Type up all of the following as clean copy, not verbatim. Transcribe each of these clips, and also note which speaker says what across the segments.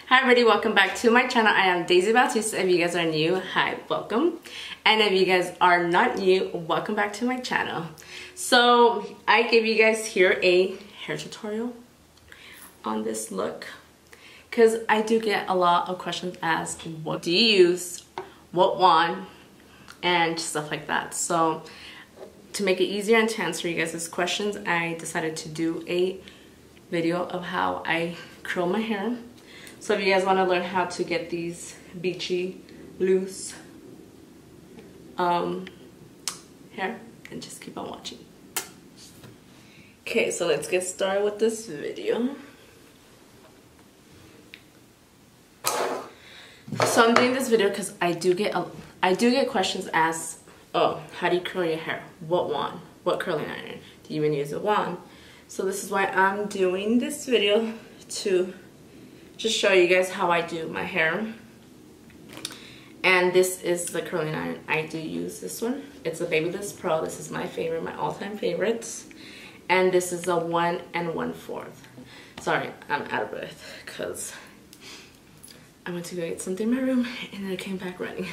Speaker 1: Hi everybody, welcome back to my channel. I am Daisy Bautista. If you guys are new, hi, welcome. And if you guys are not new, welcome back to my channel. So I gave you guys here a hair tutorial on this look because I do get a lot of questions as what do you use, what wand, and stuff like that. So to make it easier and to answer you guys' questions, I decided to do a video of how I curl my hair. So if you guys want to learn how to get these beachy, loose hair, then just keep on watching. Okay, so let's get started with this video. So I'm doing this video because I do get questions as, oh, how do you curl your hair? What wand? What curling iron? Do you even use a wand? So this is why I'm doing this video, to just show you guys how I do my hair. And this is the curling iron. I do use this one. It's a Babyliss Pro. This is my favorite, my all-time favorites. And this is a 1 1/4. Sorry, I'm out of breath because I went to go get something in my room and then I came back running.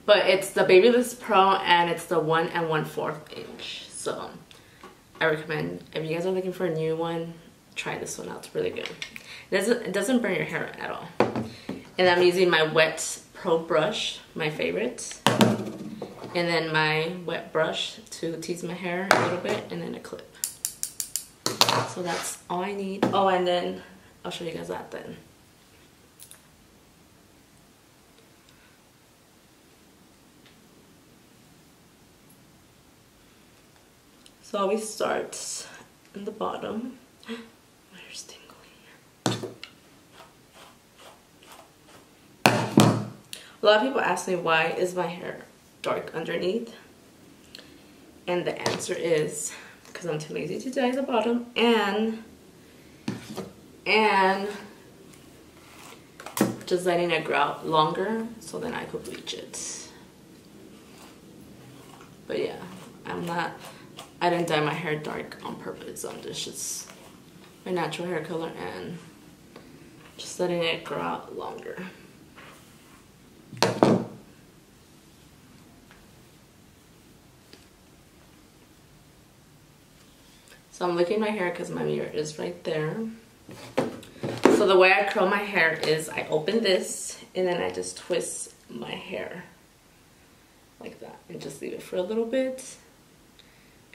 Speaker 1: But it's the Babyliss Pro and it's the 1 1/4 inch. So I recommend, if you guys are looking for a new one, try this one out. It's really good. It doesn't burn your hair at all. And I'm using my wet Pro brush, my favorite. And then my wet brush to tease my hair a little bit, and then a clip. So that's all I need. Oh, and then I'll show you guys that then. So I always start in the bottom. My hair's tingling. A lot of people ask me, why is my hair dark underneath? And the answer is because I'm too lazy to dye the bottom and just letting it grow out longer so then I could bleach it. But yeah, I didn't dye my hair dark on purpose. This just my natural hair color and just letting it grow out longer. So I'm looking at my hair because my mirror is right there. So the way I curl my hair is I open this and then I just twist my hair like that and just leave it for a little bit.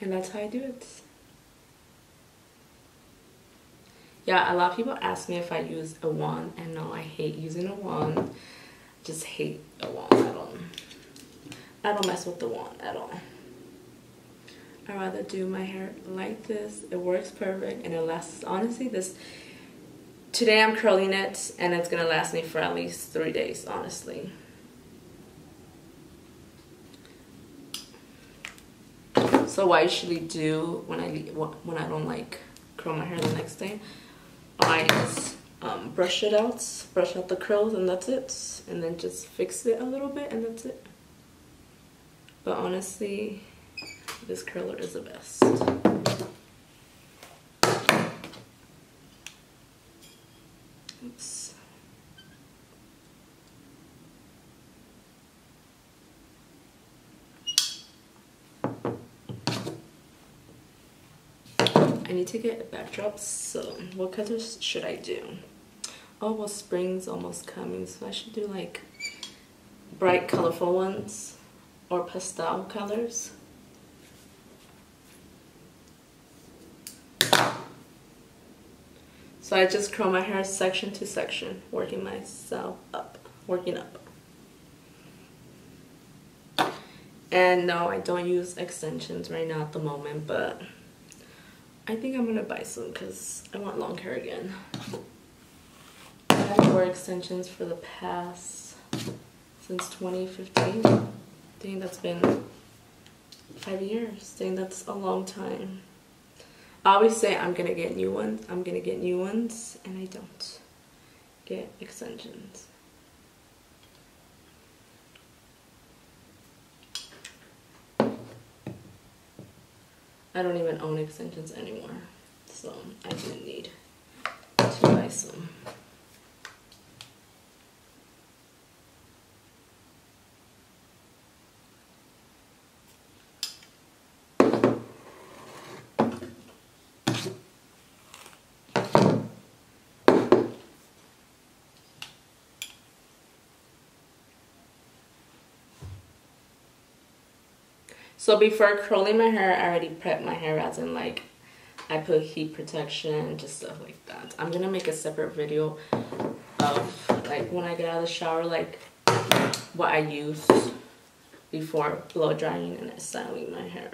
Speaker 1: And that's how I do it. Yeah, a lot of people ask me if I use a wand, and no, I hate using a wand. Just hate a wand. I don't mess with the wand at all. I rather do my hair like this. It works perfect and it lasts. Honestly, today I'm curling it and it's gonna last me for at least 3 days, honestly. So what I usually do when I don't like curl my hair the next day, I just brush out the curls, and that's it. And then just fix it a little bit, and that's it. But honestly, this curler is the best. Oops. I need to get a backdrop, so what colors should I do? Oh, well, spring's almost coming, so I should do like bright, colorful ones or pastel colors. So I just curl my hair section to section, working myself up, working up. And no, I don't use extensions right now at the moment, but I think I'm gonna buy some because I want long hair again. I haven't worn extensions for the past, since 2015. I think that's been 5 years. I think that's a long time. I always say I'm gonna get new ones, and I don't get extensions. I don't even own extensions anymore, so I didn't need to buy some. So before curling my hair, I already prepped my hair, as in like I put heat protection, just stuff like that. I'm gonna make a separate video of like when I get out of the shower, like what I use before blow drying and styling my hair.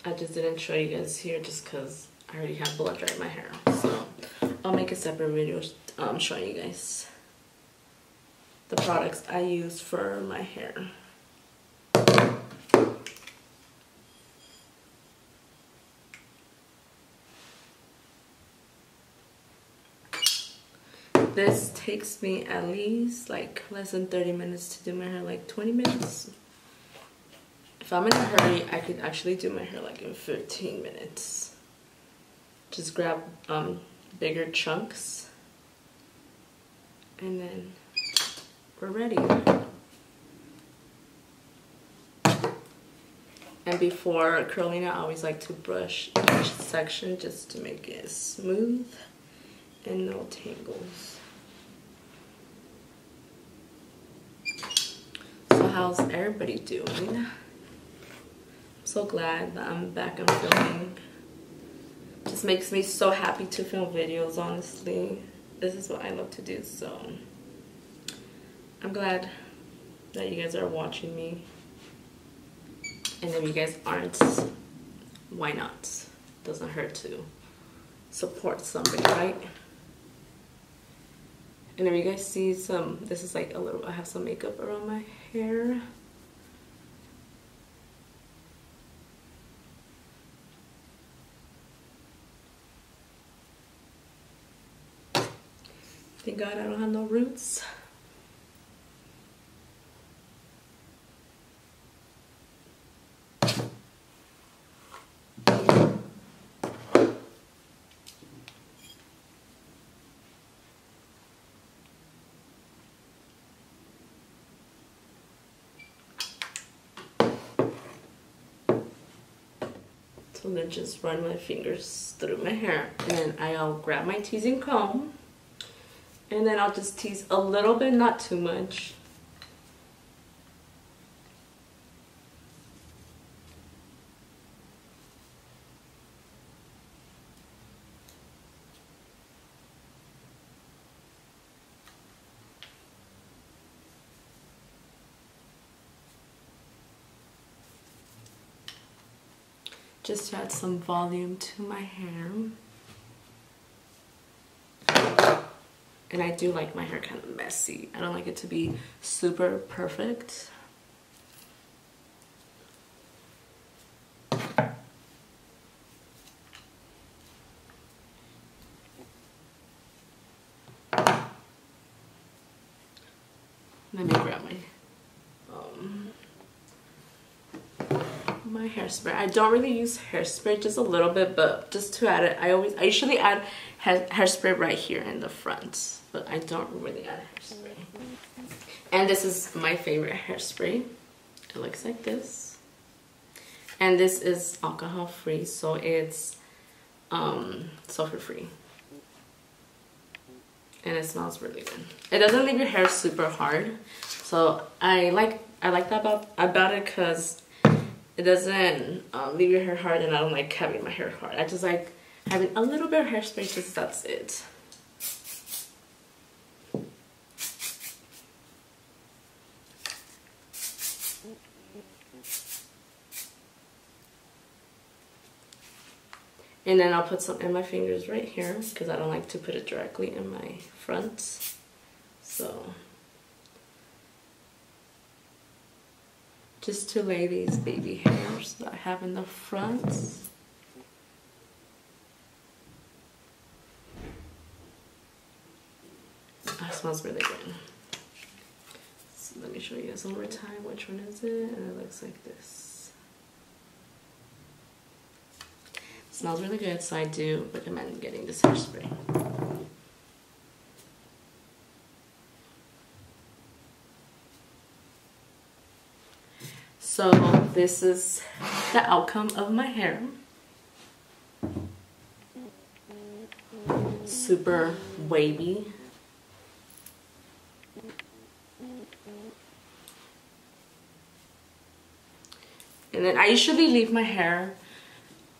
Speaker 1: I just didn't show you guys here just because I already have blow dried my hair. So I'll make a separate video showing you guys the products I use for my hair. This takes me at least like less than 30 minutes to do my hair, like 20 minutes. If I'm in a hurry, I could actually do my hair like in 15 minutes. Just grab bigger chunks and then we're ready. And before curling it, I always like to brush each section just to make it smooth and no tangles. So how's everybody doing? I'm so glad that I'm back and filming. Just makes me so happy to film videos, honestly. This is what I love to do, so I'm glad that you guys are watching me. And if you guys aren't, why not? Doesn't hurt to support somebody, right? And if you guys see some, this is like a little, I have some makeup around my hair. Thank God I don't have no roots. So then just run my fingers through my hair, and then I'll grab my teasing comb, and then I'll just tease a little bit, not too much. Just to add some volume to my hair. And I do like my hair kind of messy. I don't like it to be super perfect. Let me grab my hairspray. I don't really use hairspray, just a little bit, but just to add it, I usually add hairspray right here in the front, but I don't really add hairspray. And this is my favorite hairspray. It looks like this, and this is alcohol free, so it's sulfur free, and it smells really good. It doesn't leave your hair super hard, so I like that about it, because it doesn't leave your hair hard, and I don't like having my hair hard. I just like having a little bit of hairspray, just that's it. And then I'll put some in my fingers right here, because I don't like to put it directly in my front. So just to lay these baby hairs that I have in the front. That smells really good. So let me show you guys one more time which one is it, and it looks like this. It smells really good, so I do recommend getting this hairspray. So this is the outcome of my hair. Super wavy. then I usually leave my hair,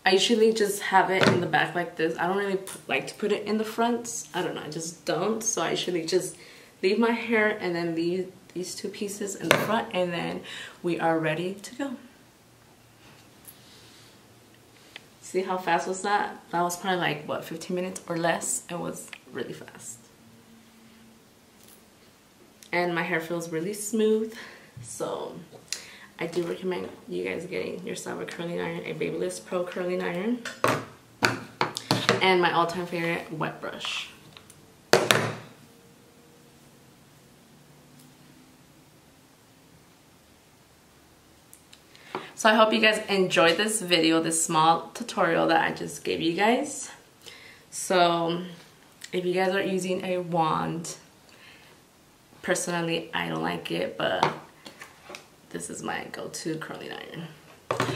Speaker 1: I usually just have it in the back like this. I don't really like to put it in the front. I don't know, I just don't. So I usually just leave my hair and then leave these two pieces in the front, and then we are ready to go. See how fast was that? That was probably like, what, 15 minutes or less? It was really fast. And my hair feels really smooth, so I do recommend you guys getting yourself a curling iron, a Babyliss Pro curling iron, and my all-time favorite, wet brush. So I hope you guys enjoyed this video, this small tutorial that I just gave you guys. So if you guys are using a wand, personally I don't like it, but this is my go-to curling iron.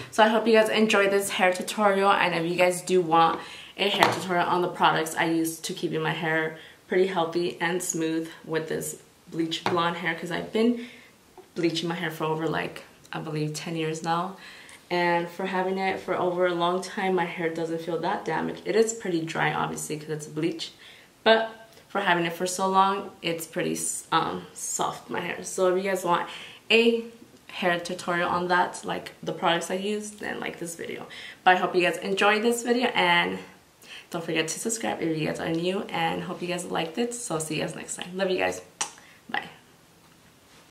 Speaker 1: So I hope you guys enjoyed this hair tutorial, and if you guys do want a hair tutorial on the products I use to keeping my hair pretty healthy and smooth with this bleach blonde hair, because I've been bleaching my hair for over like, I believe 10 years now, and for having it for over a long time, my hair doesn't feel that damaged. It is pretty dry obviously because it's bleach, but for having it for so long, it's pretty soft, my hair. So if you guys want a hair tutorial on that, like the products I use, then like this video. But I hope you guys enjoyed this video, and don't forget to subscribe if you guys are new, and hope you guys liked it. So see you guys next time. Love you guys. Bye.